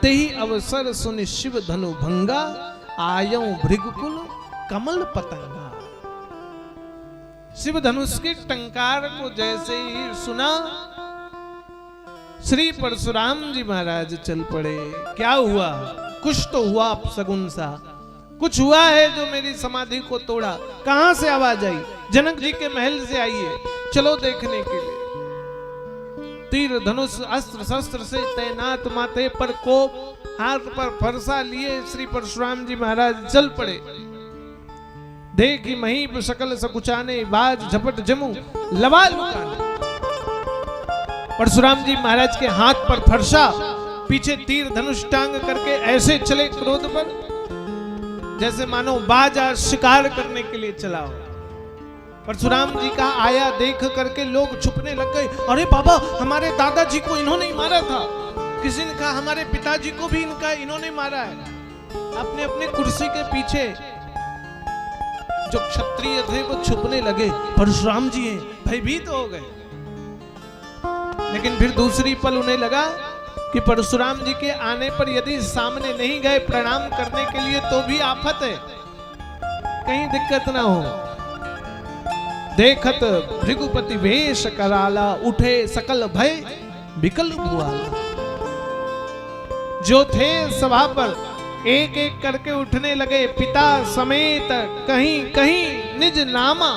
तेहि अवसर सुनि शिव धनु भंगा, आयौ भृगुकुल कमल पतंगा। शिव धनुष के टंकार को जैसे ही सुना, श्री परशुराम जी महाराज चल पड़े। क्या हुआ? कुछ तो हुआ अपशगुन सा, कुछ हुआ है जो मेरी समाधि को तोड़ा। कहां से आवाज आई? जनक जी के महल से आई है, चलो देखने के लिए। तीर धनुष अस्त्र शस्त्र से तैनात, माथे पर कोप, हाथ पर फरसा लिए श्री परशुराम जी महाराज चल पड़े। देखी महीप सकल सकुचाने, बाज झपट जमू लवा लुकाने। परशुराम जी महाराज के हाथ पर फरसा, पीछे तीर धनुष टांग करके ऐसे चले क्रोध पर, जैसे मानो बाजा शिकार करने के लिए चला हो। परशुराम जी का आया देख करके लोग छुपने लग गए। अरे बाबा, हमारे दादाजी को इन्होंने ही मारा था। किसी ने कहा हमारे पिताजी को भी इन्होंने मारा है। अपने अपने कुर्सी के पीछे जो क्षत्रिय थे वो छुपने लगे। परशुराम जी हैं, भयभीत हो गए। लेकिन फिर दूसरी पल उन्हें लगा कि परशुराम जी के आने पर यदि सामने नहीं गए प्रणाम करने के लिए तो भी आफत है, कहीं दिक्कत ना हो। देखत भृगुपति वेश कराला, उठे सकल भय विकल भुआला। जो थे सभा पर एक एक करके उठने लगे, पिता समेत कहीं कहीं निज नामा।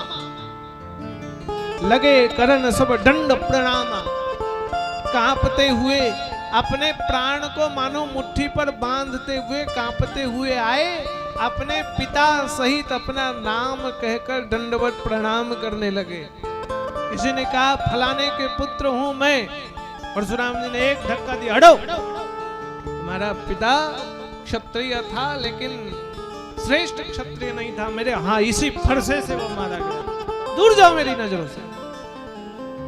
लगे करन सब दंड प्रणामा। कांपते हुए अपने प्राण को मानो मुट्ठी पर बांधते हुए कांपते हुए आए, अपने पिता सहित अपना नाम कहकर दंडवत प्रणाम करने लगे। किसी ने कहा फलाने के पुत्र हूं मैं। परशुराम जी ने एक धक्का दिया, हटो। तुम्हारा पिता क्षत्रिय था लेकिन श्रेष्ठ क्षत्रिय नहीं था मेरे। हाँ, इसी फरसे से वो मारा गया। दूर जाओ मेरी नजरों से।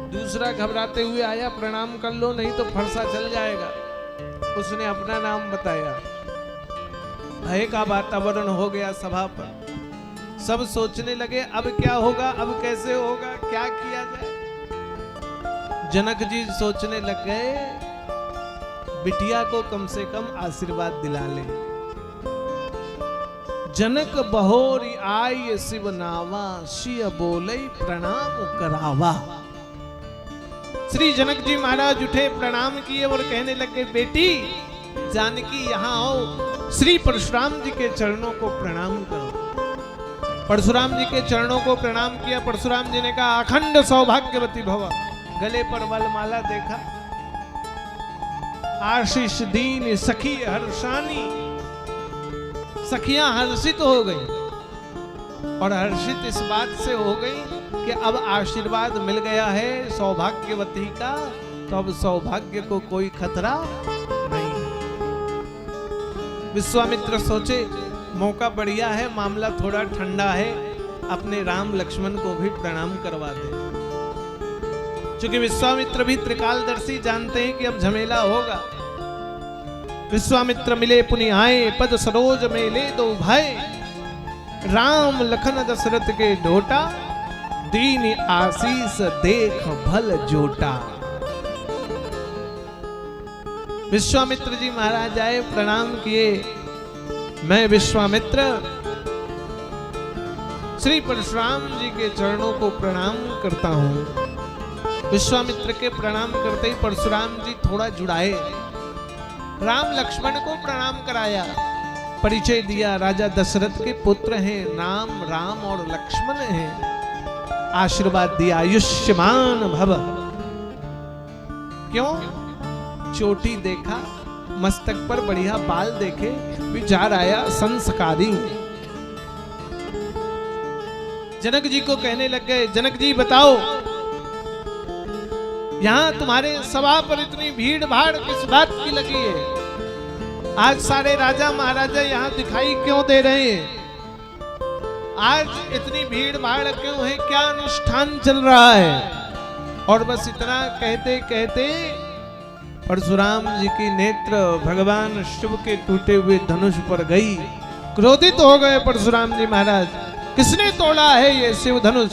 दूसरा घबराते हुए आया, प्रणाम कर लो नहीं तो फरसा चल जाएगा। उसने अपना नाम बताया। भय का वातावरण हो गया सभा पर। सब सोचने लगे अब क्या होगा, अब कैसे होगा, क्या किया जाए। जनक जी सोचने लग गए, बिटिया को कम से कम आशीर्वाद दिला ले। जनक बहोरी आय शिव नावा, शिय बोले प्रणाम करावा। श्री जनक जी महाराज उठे, प्रणाम किए और कहने लगे, बेटी जानकी यहाँ आओ, श्री परशुराम जी के चरणों को प्रणाम करो। परशुराम जी के चरणों को प्रणाम किया। परशुराम जी ने कहा अखंड सौभाग्यवती भव। गले पर वलमाला देखा, आशीष दीन सखी हर्षानी। सखियां हर्षित हो गई और हर्षित इस बात से हो गई कि अब आशीर्वाद मिल गया है सौभाग्यवती का, तो अब सौभाग्य को कोई खतरा नहीं। विश्वामित्र सोचे मौका बढ़िया है, मामला थोड़ा ठंडा है, अपने राम लक्ष्मण को भी प्रणाम करवा दे। क्योंकि विश्वामित्र भी त्रिकालदर्शी, जानते हैं कि अब झमेला होगा। विश्वामित्र मिले पुनि आए, पद सरोज में ले दो भाई। राम लखन दशरथ के ढोटा, दीन आशीष देख भल जोटा। विश्वामित्र जी महाराज आए, प्रणाम किए। मैं विश्वामित्र श्री परशुराम जी के चरणों को प्रणाम करता हूं। विश्वामित्र के प्रणाम करते ही परशुराम जी थोड़ा जुड़ाए, राम लक्ष्मण को प्रणाम कराया, परिचय दिया, राजा दशरथ के पुत्र हैं, नाम राम और लक्ष्मण हैं। आशीर्वाद दिया, आयुष्मान भव। क्यों? चोटी देखा, मस्तक पर बढ़िया बाल देखे, विचार आया संस्कारी। जनक जी को कहने लग गए, जनक जी बताओ यहाँ तुम्हारे सभा पर इतनी भीड़ भाड़ किस बात की लगी है? आज सारे राजा महाराजा यहाँ दिखाई क्यों दे रहे हैं? आज इतनी भीड़ भाड़ क्यों है? क्या अनुष्ठान चल रहा है? और बस इतना कहते कहते परशुराम जी की नेत्र भगवान शिव के टूटे हुए धनुष पर गई। क्रोधित हो गए परशुराम जी महाराज, किसने तोड़ा है ये शिव धनुष?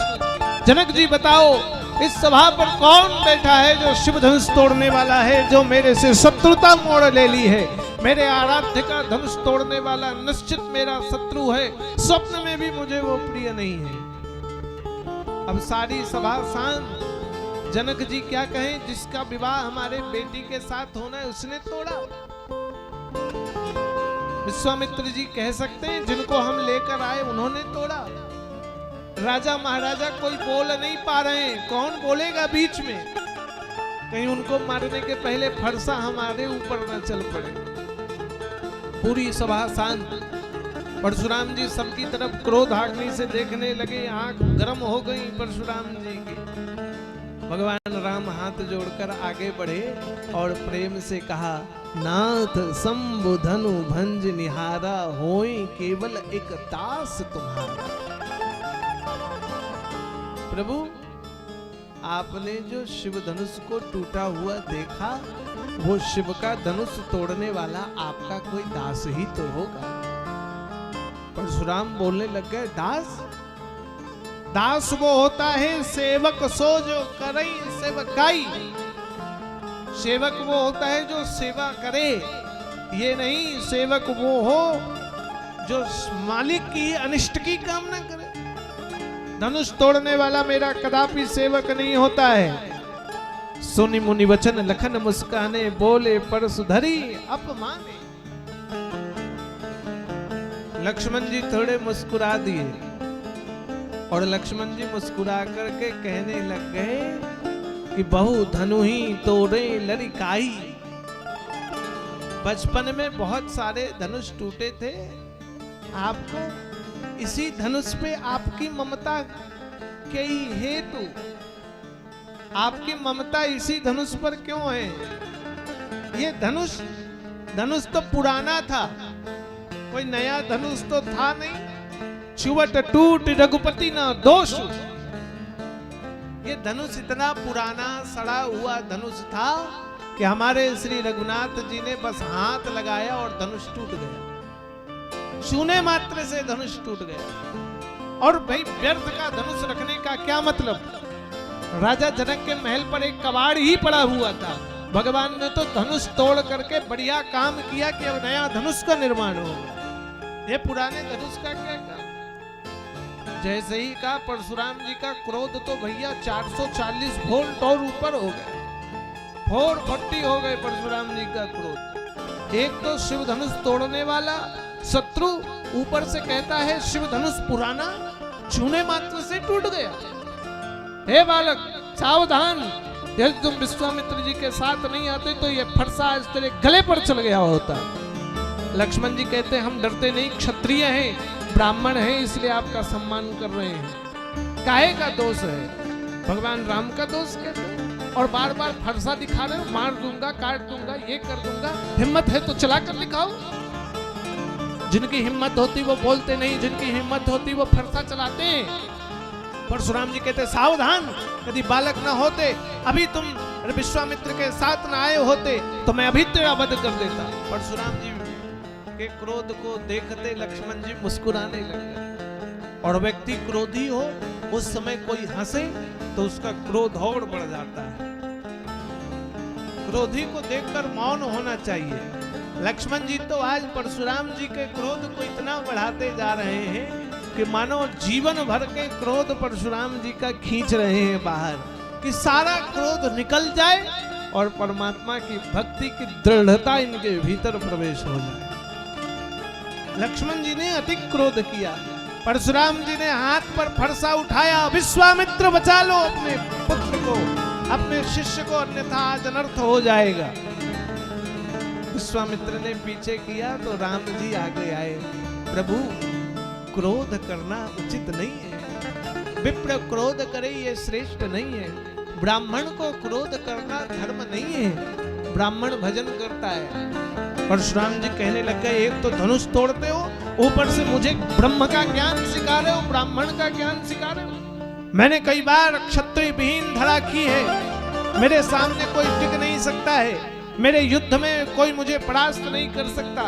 जनक जी बताओ, इस सभा पर कौन बैठा है जो शिव धनुष तोड़ने वाला है, जो मेरे से शत्रुता मोड़ ले ली है? मेरे आराध्य का धनुष तोड़ने वाला निश्चित मेरा शत्रु है, स्वप्न में भी मुझे वो प्रिय नहीं है। अब सारी सभा शांत। जनक जी क्या कहें, जिसका विवाह हमारे बेटी के साथ होना है उसने तोड़ा। विश्वामित्र जी कह सकते हैं जिनको हम लेकर आए उन्होंने तोड़ा। राजा महाराजा कोई बोल नहीं पा रहे हैं, कौन बोलेगा बीच में? कहीं उनको मारने के पहले फरसा हमारे ऊपर न चल पड़े। पूरी सभा शांत। परशुराम जी सबकी तरफ क्रोध अग्नि से देखने लगे, आंख गर्म हो गई परशुराम जी की। भगवान राम हाथ जोड़कर आगे बढ़े और प्रेम से कहा, नाथ शंभु धनु भंज निहारा, होय केवल एक दास तुम्हारा। प्रभु, आपने जो शिव धनुष को टूटा हुआ देखा, वो शिव का धनुष तोड़ने वाला आपका कोई दास ही तो होगा। परशुराम बोलने लग गए, दास? दास वो होता है सेवक सो जो करई सेवकाई। सेवक वो होता है जो सेवा करे, ये नहीं सेवक वो हो जो मालिक की अनिष्ट की कामना करे। धनुष तोड़ने वाला मेरा कदापि सेवक नहीं होता है। सुनि मुनि वचन लखन मुस्काने, बोले परशुधरी अपमाने। लक्ष्मण जी थोड़े मुस्कुरा दिए और लक्ष्मण जी मुस्कुरा करके कहने लग गए कि बहु धनु ही तोड़े लरिकाई। बचपन में बहुत सारे धनुष टूटे थे, आपको इसी धनुष पे आपकी ममता के ही हेतु, आपकी ममता इसी धनुष पर क्यों है? ये धनुष तो पुराना था, कोई नया धनुष तो था नहीं। छुवट टूट रघुपति ना दोष। ये धनुष इतना पुराना सड़ा हुआ धनुष था कि हमारे श्री रघुनाथ जी ने बस हाथ लगाया और धनुष टूट गया। छूने मात्र से धनुष टूट गया। और भाई व्यर्थ का धनुष रखने का क्या मतलब? राजा जनक के महल पर एक कबाड़ ही पड़ा हुआ था, भगवान ने तो धनुष तोड़ करके बढ़िया काम किया कि अब नया धनुष का निर्माण होगा। ये पुराने धनुष का क्या काम? जैसे ही कहा परशुराम जी का क्रोध तो भैया 440 वोल्ट और ऊपर हो गए, 440 हो गए परशुराम जी का क्रोध। एक तो शिव धनुष तोड़ने वाला शत्रु ऊपर से कहता है शिव धनुष पुराना, छूने मात्र से टूट गया। हे बालक सावधान, यदि तुम विश्वामित्र जी के साथ नहीं आते तो ये फरसा इस तेरे गले पर चल गया होता। लक्ष्मण जी कहते हम डरते नहीं, क्षत्रिय हैं, ब्राह्मण हैं, इसलिए आपका सम्मान कर रहे हैं। काहे का दोष है? भगवान राम का दोष कहते हैं और बार बार फरसा दिखा रहे हो, मार दूंगा, काट दूंगा, ये कर दूंगा। हिम्मत है तो चला कर दिखाओ। जिनकी हिम्मत होती वो बोलते नहीं, जिनकी हिम्मत होती वो फरसा चलाते हैं। परशुराम जी कहते सावधान, यदि बालक ना होते, अभी तुम विश्वामित्र के साथ ना आए होते तो मैं अभी तेरा वध कर देता। परशुराम जी के क्रोध को देखते लक्ष्मण जी मुस्कुराने लगे। और व्यक्ति क्रोधी हो, उस समय कोई हंसे तो उसका क्रोध और बढ़ जाता है। क्रोधी को देखकर मौन होना चाहिए। लक्ष्मण जी तो आज परशुराम जी के क्रोध को इतना बढ़ाते जा रहे हैं कि मानो जीवन भर के क्रोध परशुराम जी का खींच रहे हैं बाहर, कि सारा क्रोध निकल जाए और परमात्मा की भक्ति की दृढ़ता इनके भीतर प्रवेश हो जाए। लक्ष्मण जी ने अति क्रोध किया। परशुराम जी ने हाथ पर फरसा उठाया, विश्वामित्र बचा लो अपने पुत्र को, अपने शिष्य को, अन्यथा आज अनर्थ हो जाएगा। विश्वामित्र ने पीछे किया तो राम जी आगे आए। प्रभु, क्रोध करना उचित नहीं है, विप्र क्रोध करे ये श्रेष्ठ नहीं है, ब्राह्मण को क्रोध करना धर्म नहीं है, ब्राह्मण भजन करता है। परशुराम जी कहने लग गए एक तो धनुष तोड़ते हो, ऊपर से मुझे ब्रह्म का ज्ञान सिखा रहे हो, ब्राह्मण का ज्ञान सिखा रहे हो। मैंने कई बार क्षत्रिय विहीन धरा की है, मेरे सामने कोई टिक नहीं सकता है, मेरे युद्ध में कोई मुझे परास्त नहीं कर सकता।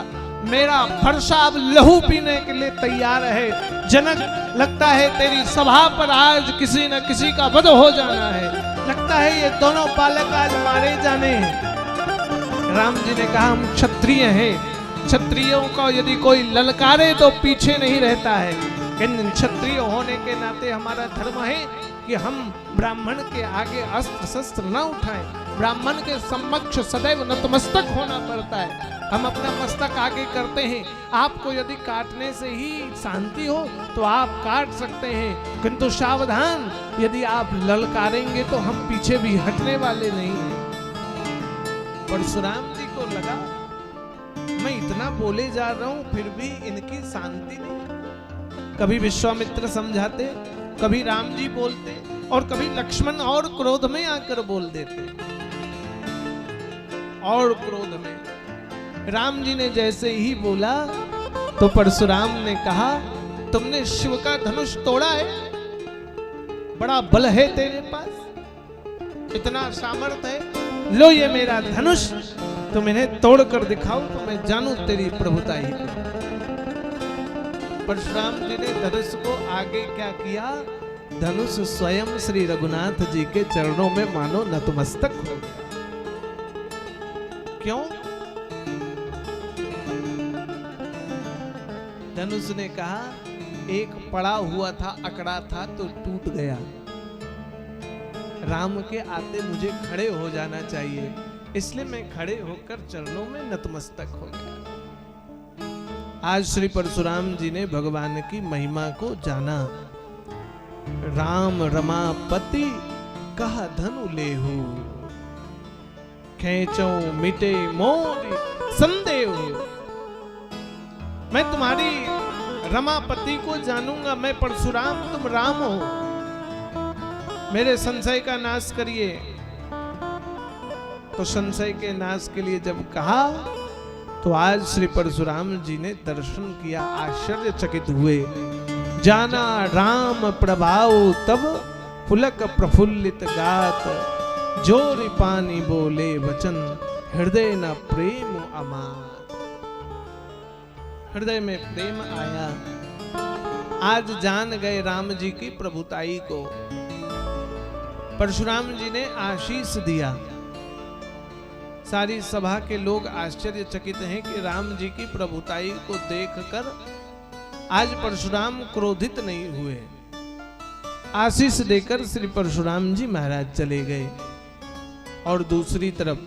मेरा फरसा अब लहू पीने के लिए तैयार है। जनक, लगता है तेरी सभा पर आज किसी न किसी का वध हो जाना है। लगता है ये दोनों बालक आज मारे जाने हैं। राम जी ने कहा हम क्षत्रिय हैं, क्षत्रियों को यदि कोई ललकारे तो पीछे नहीं रहता है, लेकिन क्षत्रिय होने के नाते हमारा धर्म है कि हम ब्राह्मण के आगे अस्त्र शस्त्र न उठाएं, ब्राह्मण के समक्ष सदैव नतमस्तक होना पड़ता है, हम अपना मस्तक आगे करते हैं। आपको यदि काटने से ही शांति हो तो आप काट सकते हैं, किंतु सावधान, यदि आप ललकारेंगे तो हम पीछे भी हटने वाले नहीं हैं। परशुराम जी को लगा मैं इतना बोले जा रहा हूं फिर भी इनकी शांति नहीं। कभी विश्वामित्र समझाते, कभी राम जी बोलते और कभी लक्ष्मण और क्रोध में आकर बोल देते। और क्रोध में राम जी ने जैसे ही बोला तो परशुराम ने कहा तुमने शिव का धनुष तोड़ा है, बड़ा बल है तेरे पास, इतना सामर्थ्य है, लो ये मेरा धनुष, तुम इन्हें तोड़ कर दिखाओ तो मैं जानू तेरी प्रभुताई। परशुराम जी ने धनुष को आगे क्या किया, धनुष स्वयं श्री रघुनाथ जी के चरणों में मानो नतमस्तक हो गया। क्यों? धनुष ने कहा एक पड़ा हुआ था, अकड़ा था तो टूट गया, राम के आते मुझे खड़े हो जाना चाहिए, इसलिए मैं खड़े होकर चरणों में नतमस्तक हो गया। आज श्री परशुराम जी ने भगवान की महिमा को जाना। राम रमापति कहा धनु लेहु, खेचो मिटे मोरी संदेह। मैं तुम्हारी रमापति को जानूंगा, मैं परशुराम तुम राम हो, मेरे संशय का नाश करिए। तो संशय के नाश के लिए जब कहा तो आज श्री परशुराम जी ने दर्शन किया, आश्चर्यचकित हुए। जाना राम प्रभाव तब पुलक प्रफुल्लित गात, जोरी पानी बोले वचन हृदय न प्रेम अमात। हृदय में प्रेम आया। आज जान गए राम जी की प्रभुताई को। परशुराम जी ने आशीष दिया। सारी सभा के लोग आश्चर्यचकित हैं कि राम जी की प्रभुताई को देखकर आज परशुराम क्रोधित नहीं हुए। आशीष देकर श्री परशुराम जी महाराज चले गए। और दूसरी तरफ